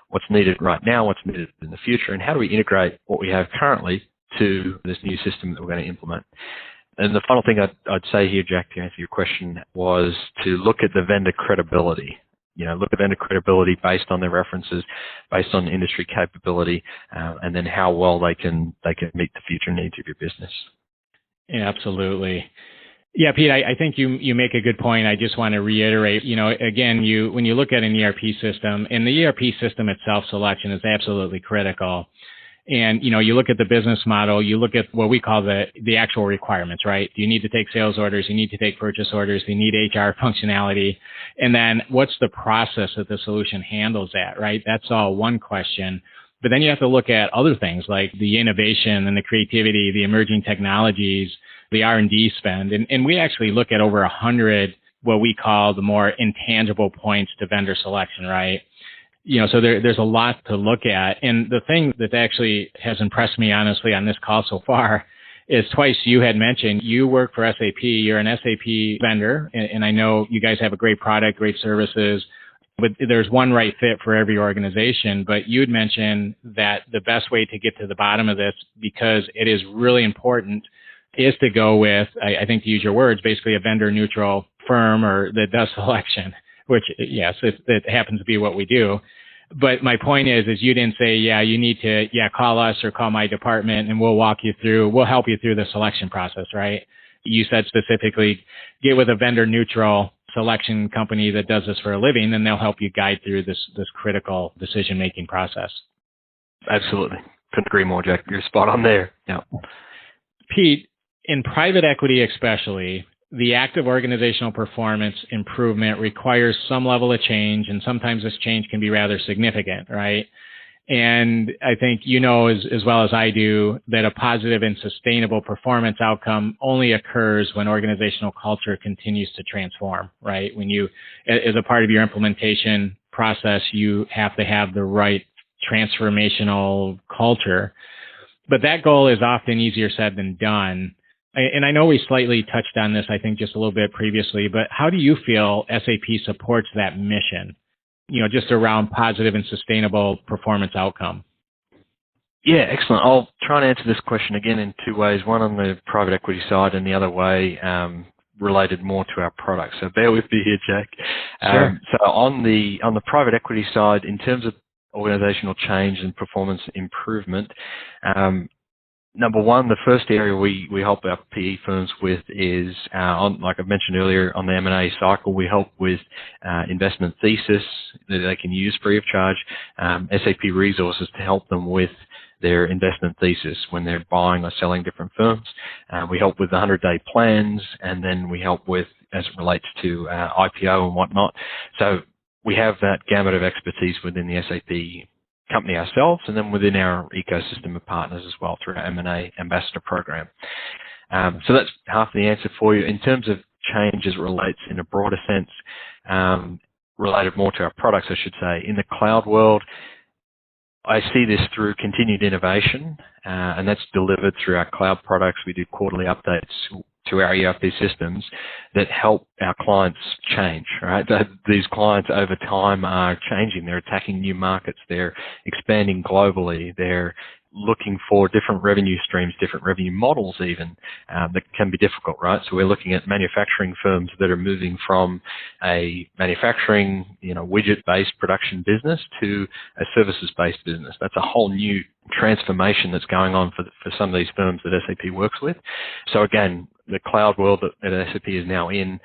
what's needed right now, what's needed in the future, and how do we integrate what we have currently to this new system that we're going to implement. And the final thing I'd say here, Jack, to answer your question, was to look at the vendor credibility. Look at vendor credibility based on their references, based on industry capability, and then how well they can meet the future needs of your business. Yeah, absolutely. Yeah, Pete, I think you make a good point. I just want to reiterate, again, when you look at an ERP system, and the ERP system itself, selection is absolutely critical. And, you look at the business model, you look at what we call the actual requirements, right? Do you need to take sales orders? You need to take purchase orders. Do you need HR functionality? And then what's the process that the solution handles that, right? That's all one question. But then you have to look at other things like the innovation and the creativity, the emerging technologies, the R&D spend. And we actually look at over 100 what we call the more intangible points to vendor selection, right? So there's a lot to look at. And the thing that actually has impressed me, honestly, on this call so far is twice you had mentioned you work for SAP. You're an SAP vendor. And I know you guys have a great product, great services, but there's one right fit for every organization. But you'd mentioned that the best way to get to the bottom of this, because it is really important, is to go with, I think to use your words, basically a vendor neutral firm or that does selection, which, yes, it happens to be what we do. But my point is you didn't say, you need to, call us or call my department and we'll help you through the selection process, right? You said specifically, get with a vendor neutral selection company that does this for a living, and they'll help you guide through this critical decision-making process. Absolutely. Couldn't agree more, Jack. You're spot on there. Yeah. Pete, in private equity especially, the active organizational performance improvement requires some level of change, and sometimes this change can be rather significant, right? And I think as well as I do that a positive and sustainable performance outcome only occurs when organizational culture continues to transform, right? When you, as a part of your implementation process, you have to have the right transformational culture. But that goal is often easier said than done. And I know we slightly touched on this, I think, just a little bit previously, but how do you feel SAP supports that mission, just around positive and sustainable performance outcome? Yeah, excellent. I'll try and answer this question again in two ways, one on the private equity side and the other way related more to our products. So bear with me here, Jack. Sure. So on the private equity side, in terms of organizational change and performance improvement, number one, the first area we help our PE firms with is, like I mentioned earlier, on the M&A cycle, we help with investment thesis that they can use free of charge, SAP resources to help them with their investment thesis when they're buying or selling different firms. We help with the 100-day plans, and then we help with, as it relates to IPO and whatnot. So we have that gamut of expertise within the SAP company ourselves, and then within our ecosystem of partners as well through our M&A ambassador program. So that's half the answer for you. In terms of change as it relates in a broader sense, related more to our products, I should say, in the cloud world, I see this through continued innovation, and that's delivered through our cloud products. We do quarterly updates to our ERP systems that help our clients change, right? These clients over time are changing. They're attacking new markets. They're expanding globally. They're looking for different revenue streams, different revenue models even, that can be difficult, right? So we're looking at manufacturing firms that are moving from a manufacturing, widget-based production business to a services-based business. That's a whole new transformation that's going on for some of these firms that SAP works with. So again, the cloud world that SAP is now in,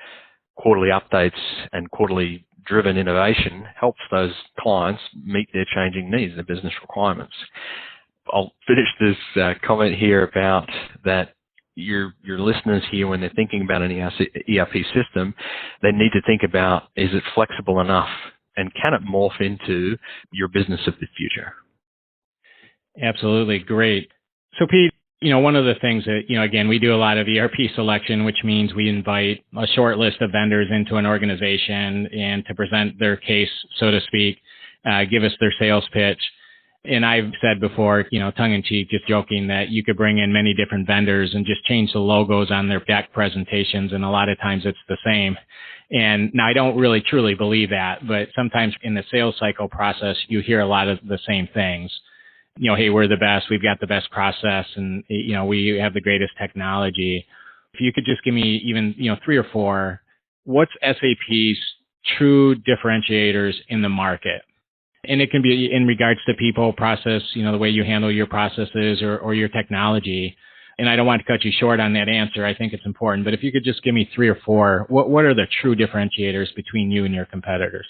quarterly updates and quarterly driven innovation helps those clients meet their changing needs, their business requirements. I'll finish this comment here about that your listeners here, when they're thinking about an ERP system, they need to think about, is it flexible enough and can it morph into your business of the future? Absolutely. Great. So Pete, one of the things that, again, we do a lot of ERP selection, which means we invite a short list of vendors into an organization and to present their case, so to speak, give us their sales pitch. And I've said before, tongue-in-cheek, just joking, that you could bring in many different vendors and just change the logos on their deck presentations, and a lot of times it's the same. And now I don't really truly believe that, but sometimes in the sales cycle process, you hear a lot of the same things. Hey, we're the best, we've got the best process, and, we have the greatest technology. If you could just give me even, 3 or 4, what's SAP's true differentiators in the market? And it can be in regards to people, process, the way you handle your processes or your technology. And I don't want to cut you short on that answer. I think it's important. But if you could just give me 3 or 4, what are the true differentiators between you and your competitors?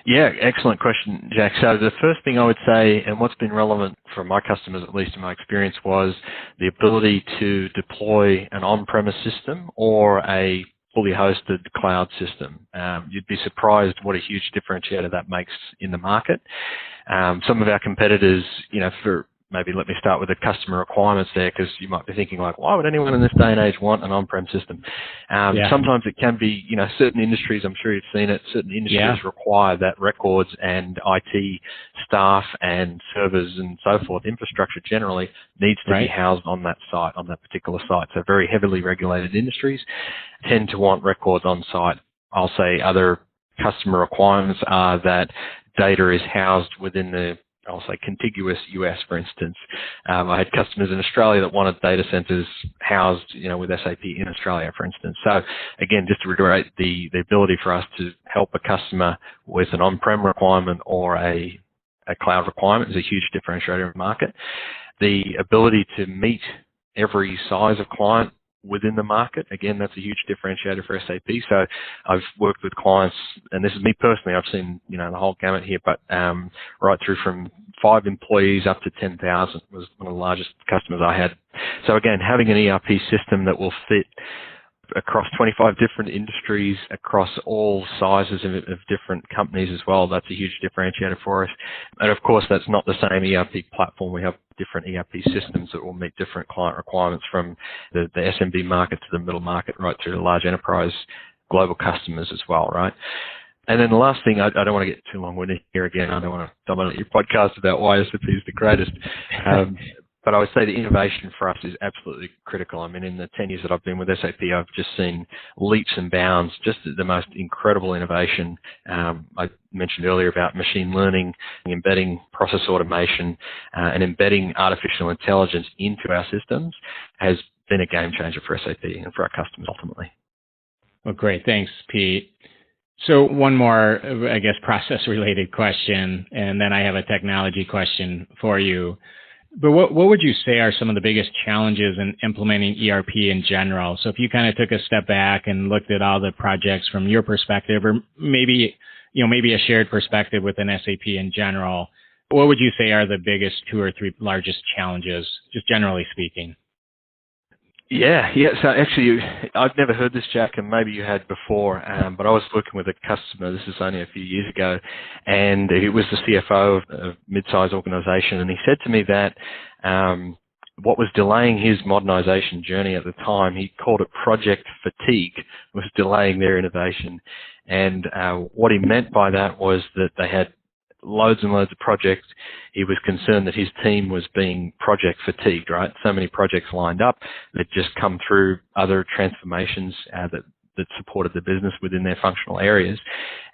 Yeah, excellent question, Jack. So the first thing I would say, and what's been relevant for my customers, at least in my experience, was the ability to deploy an on-premise system or a fully hosted cloud system. You'd be surprised what a huge differentiator that makes in the market. Some of our competitors, maybe let me start with the customer requirements there, because you might be thinking like, why would anyone in this day and age want an on-prem system? Sometimes it can be, certain industries, I'm sure you've seen it, certain industries require that records and IT staff and servers and so forth, infrastructure generally, needs to be housed on that site, on that particular site. So very heavily regulated industries tend to want records on site. I'll say other customer requirements are that data is housed within the, I'll say, contiguous US, for instance. I had customers in Australia that wanted data centers housed, with SAP in Australia, for instance. So again, just to reiterate, the ability for us to help a customer with an on-prem requirement or a cloud requirement is a huge differentiator in the market. The ability to meet every size of client within the market, again, that's a huge differentiator for SAP. So I've worked with clients, and this is me personally, I've seen, the whole gamut here, but right through from 5 employees up to 10,000 was one of the largest customers I had. So again, having an ERP system that will fit across 25 different industries, across all sizes of different companies as well, that's a huge differentiator for us. And of course, that's not the same ERP platform. We have different ERP systems that will meet different client requirements, from the SMB market to the middle market, right through to large enterprise global customers as well, right? And then the last thing, I don't want to get too long-winded here again. I don't want to dominate your podcast about why SAP is the greatest. But I would say the innovation for us is absolutely critical. I mean, in the 10 years that I've been with SAP, I've just seen leaps and bounds, just the most incredible innovation. I mentioned earlier about machine learning, embedding process automation, and embedding artificial intelligence into our systems has been a game changer for SAP and for our customers ultimately. Well, great. Thanks, Pete. So one more, I guess, process-related question, and then I have a technology question for you. But what would you say are some of the biggest challenges in implementing ERP in general? So if you kind of took a step back and looked at all the projects from your perspective, or maybe a shared perspective within SAP in general, what would you say are the biggest 2 or 3 largest challenges, just generally speaking? Yeah. So actually, I've never heard this, Jack, and maybe you had before, but I was working with a customer, this is only a few years ago, and it was the CFO of a mid-sized organization, and he said to me that what was delaying his modernization journey at the time, he called it project fatigue, was delaying their innovation. And what he meant by that was that they had loads and loads of projects. He was concerned that his team was being project fatigued, right? So many projects lined up that just come through other transformations that supported the business within their functional areas.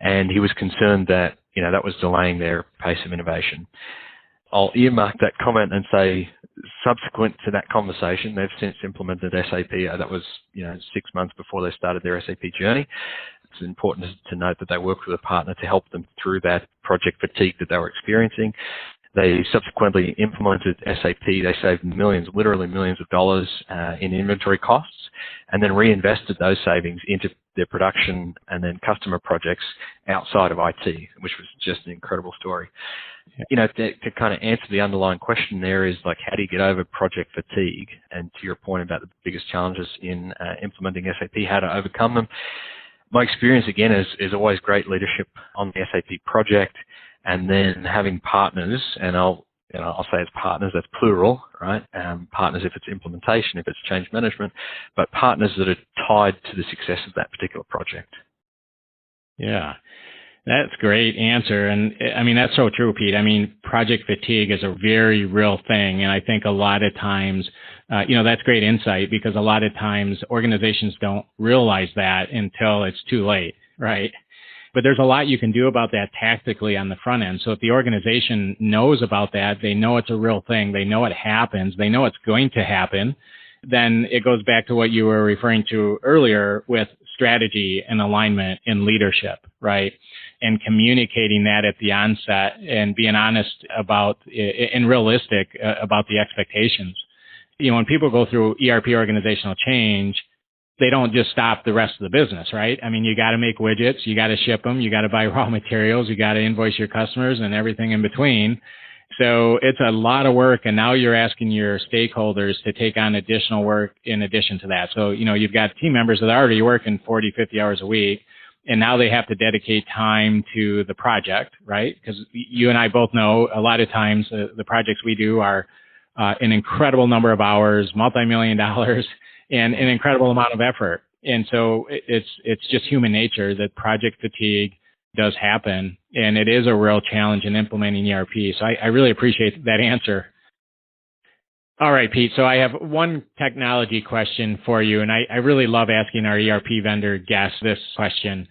And he was concerned that, that was delaying their pace of innovation. I'll earmark that comment and say, subsequent to that conversation, they've since implemented SAP. That was, 6 months before they started their SAP journey. It's important to note that they worked with a partner to help them through that project fatigue that they were experiencing. They subsequently implemented SAP. They saved literally millions of dollars in inventory costs, and then reinvested those savings into their production and then customer projects outside of IT, which was just an incredible story. To kind of answer the underlying question there is like, how do you get over project fatigue? And to your point about the biggest challenges in implementing SAP, how to overcome them. My experience, again, is always great leadership on the SAP project, and then having partners, and I'll say it's partners, that's plural, right? Partners if it's implementation, if it's change management, but partners that are tied to the success of that particular project. Yeah. That's a great answer. And I mean, that's so true, Pete. I mean, project fatigue is a very real thing. And I think a lot of times, that's great insight, because a lot of times organizations don't realize that until it's too late, right? But there's a lot you can do about that tactically on the front end. So if the organization knows about that, they know it's a real thing, they know it happens, they know it's going to happen, then it goes back to what you were referring to earlier with strategy and alignment and leadership, right? And communicating that at the onset and being honest about and realistic about the expectations. When people go through ERP organizational change, they don't just stop the rest of the business, right? I mean, you got to make widgets, you got to ship them, you got to buy raw materials, you got to invoice your customers and everything in between. So it's a lot of work, and now you're asking your stakeholders to take on additional work in addition to that. So, you've got team members that are already working 40, 50 hours a week, and now they have to dedicate time to the project, right? Because you and I both know a lot of times the projects we do are an incredible number of hours, multi-million dollars, and an incredible amount of effort. And so it's just human nature that project fatigue does happen, and it is a real challenge in implementing ERP. So I really appreciate that answer. All right, Pete. So I have one technology question for you, and I really love asking our ERP vendor guests this question.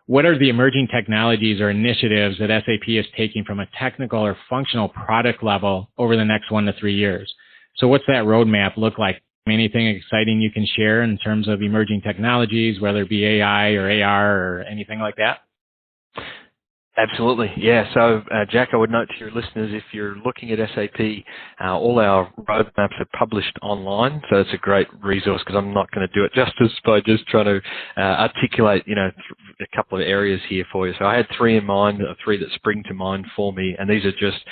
What are the emerging technologies or initiatives that SAP is taking from a technical or functional product level over the next 1 to 3 years? So what's that roadmap look like? Anything exciting you can share in terms of emerging technologies, whether it be AI or AR or anything like that? Absolutely. Yeah. So, Jack, I would note to your listeners, if you're looking at SAP, all our roadmaps are published online. So it's a great resource, because I'm not going to do it justice by just trying to articulate, a couple of areas here for you. So I had 3 in mind, 3 that spring to mind for me. And these are just,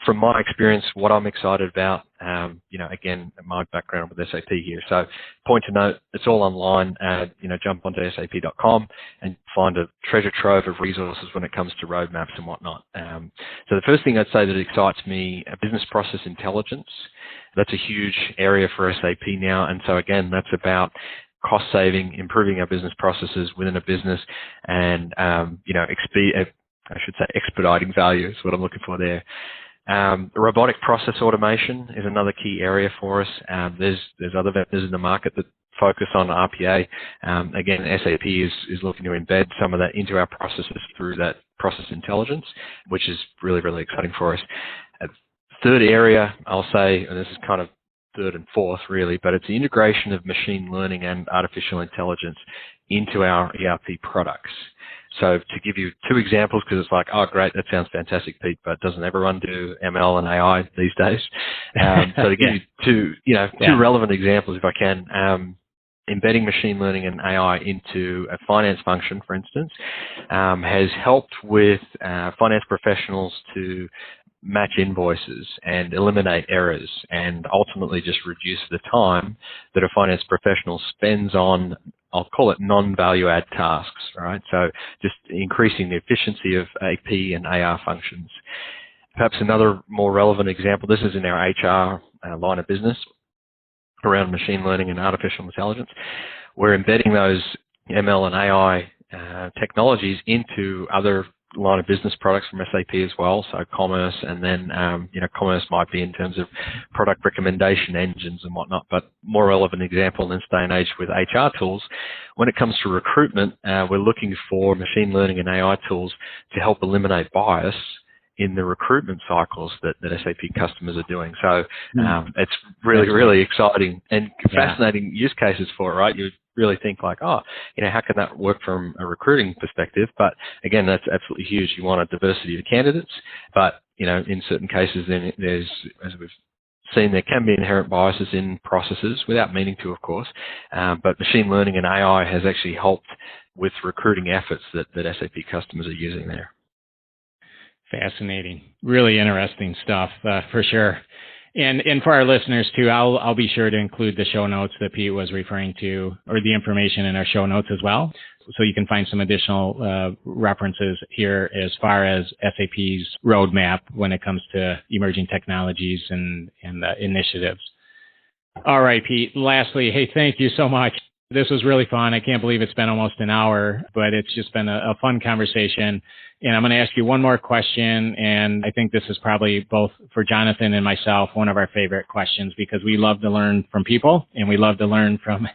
from my experience, what I'm excited about, again, my background with SAP here. So point to note, it's all online. Jump onto sap.com and find a treasure trove of resources when it comes to roadmaps and whatnot. So the first thing I'd say that excites me, business process intelligence. That's a huge area for SAP now. And so again, that's about cost saving, improving our business processes within a business, and expediting value is what I'm looking for there. Robotic process automation is another key area for us. There's other vendors in the market that focus on RPA. Again, SAP is looking to embed some of that into our processes through that process intelligence, which is really, really exciting for us. Third area, I'll say, and this is kind of third and fourth really, but it's the integration of machine learning and artificial intelligence into our ERP products. So to give you two examples, because it's like, oh great, that sounds fantastic, Pete, but doesn't everyone do ML and AI these days? So to give you two relevant examples, if I can, embedding machine learning and AI into a finance function, for instance, has helped with finance professionals to match invoices and eliminate errors and ultimately just reduce the time that a finance professional spends on, I'll call it non-value add tasks, right? So just increasing the efficiency of AP and AR functions. Perhaps another more relevant example, this is in our HR line of business around machine learning and artificial intelligence. We're embedding those ML and AI technologies into other line of business products from SAP as well, so commerce, and then commerce might be in terms of product recommendation engines and whatnot, but more relevant example in this day and age with HR tools, when it comes to recruitment, we're looking for machine learning and AI tools to help eliminate bias in the recruitment cycles that SAP customers are doing. So it's really, really exciting and fascinating use cases for it, right? You really think like, how can that work from a recruiting perspective? But again, that's absolutely huge. You want a diversity of candidates, but in certain cases, then there's, as we've seen, there can be inherent biases in processes without meaning to, of course. But machine learning and AI has actually helped with recruiting efforts that SAP customers are using there. Fascinating. Really interesting stuff, for sure. And for our listeners too, I'll be sure to include the show notes that Pete was referring to, or the information in our show notes as well. So you can find some additional references here as far as SAP's roadmap when it comes to emerging technologies and initiatives. All right, Pete. Lastly, hey, thank you so much. This was really fun. I can't believe it's been almost an hour, but it's just been a fun conversation. And I'm going to ask you one more question, and I think this is probably both for Jonathan and myself one of our favorite questions, because we love to learn from people, and we love to learn from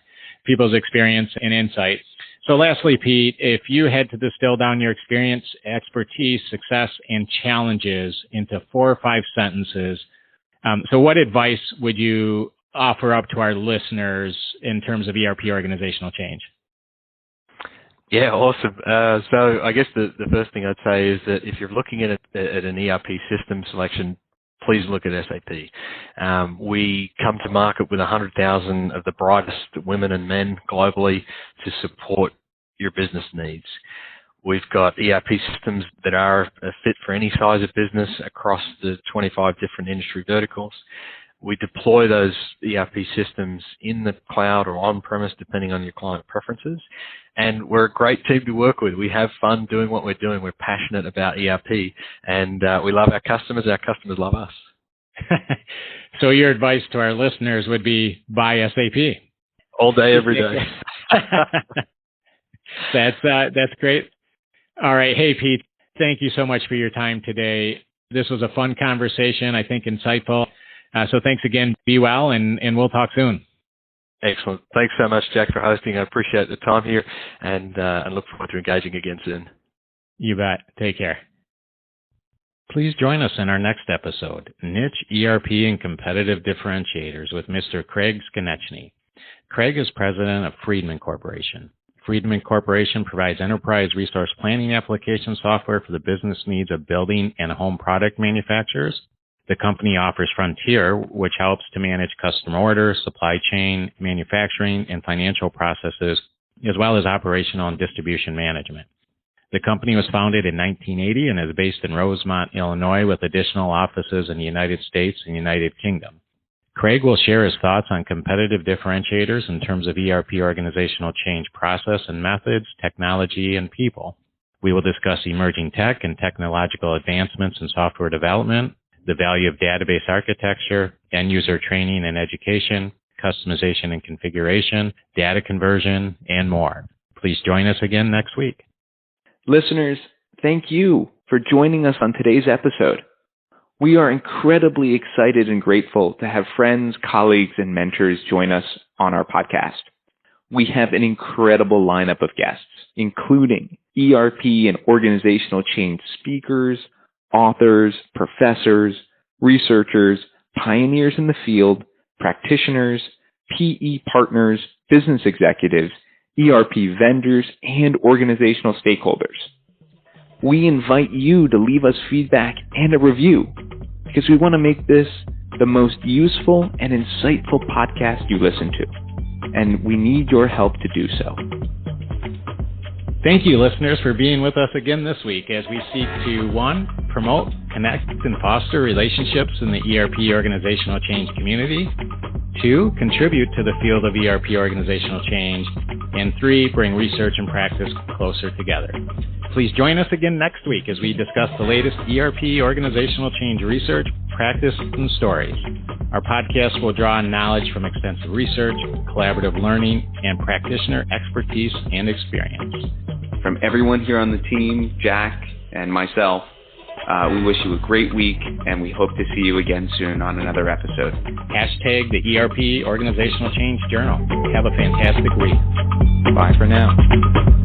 people's experience and insight. So lastly, Pete, if you had to distill down your experience, expertise, success, and challenges into 4 or 5 sentences, so what advice would you offer up to our listeners in terms of ERP organizational change? Yeah, awesome. So I guess the first thing I'd say is that if you're looking at an ERP system selection, please look at SAP. We come to market with 100,000 of the brightest women and men globally to support your business needs. We've got ERP systems that are a fit for any size of business across the 25 different industry verticals. We deploy those ERP systems in the cloud or on-premise, depending on your client preferences. And we're a great team to work with. We have fun doing what we're doing. We're passionate about ERP, and we love our customers. Our customers love us. So your advice to our listeners would be buy SAP. All day, every day. That's great. All right. Hey, Pete, thank you so much for your time today. This was a fun conversation, I think insightful. So thanks again. Be well, and we'll talk soon. Excellent. Thanks so much, Jack, for hosting. I appreciate the time here, and look forward to engaging again soon. You bet. Take care. Please join us in our next episode, Niche ERP and Competitive Differentiators, with Mr. Craig Skonechny. Craig is president of Friedman Corporation. Friedman Corporation provides enterprise resource planning application software for the business needs of building and home product manufacturers. The company offers Frontier, which helps to manage customer orders, supply chain, manufacturing, and financial processes, as well as operational and distribution management. The company was founded in 1980 and is based in Rosemont, Illinois, with additional offices in the United States and United Kingdom. Craig will share his thoughts on competitive differentiators in terms of ERP organizational change process and methods, technology, and people. We will discuss emerging tech and technological advancements in software development, the value of database architecture, end-user training and education, customization and configuration, data conversion, and more. Please join us again next week. Listeners, thank you for joining us on today's episode. We are incredibly excited and grateful to have friends, colleagues, and mentors join us on our podcast. We have an incredible lineup of guests, including ERP and organizational change speakers, authors, professors, researchers, pioneers in the field, practitioners, PE partners, business executives, ERP vendors, and organizational stakeholders. We invite you to leave us feedback and a review because we want to make this the most useful and insightful podcast you listen to, and we need your help to do so. Thank you, listeners, for being with us again this week as we seek to 1, promote, connect, and foster relationships in the ERP organizational change community, 2, contribute to the field of ERP organizational change, and 3, bring research and practice closer together. Please join us again next week as we discuss the latest ERP organizational change research, practice, and stories. Our podcast will draw on knowledge from extensive research, collaborative learning, and practitioner expertise and experience. From everyone here on the team, Jack and myself, we wish you a great week, and we hope to see you again soon on another episode. Hashtag the ERP Organizational Change Journal. Have a fantastic week. Bye for now.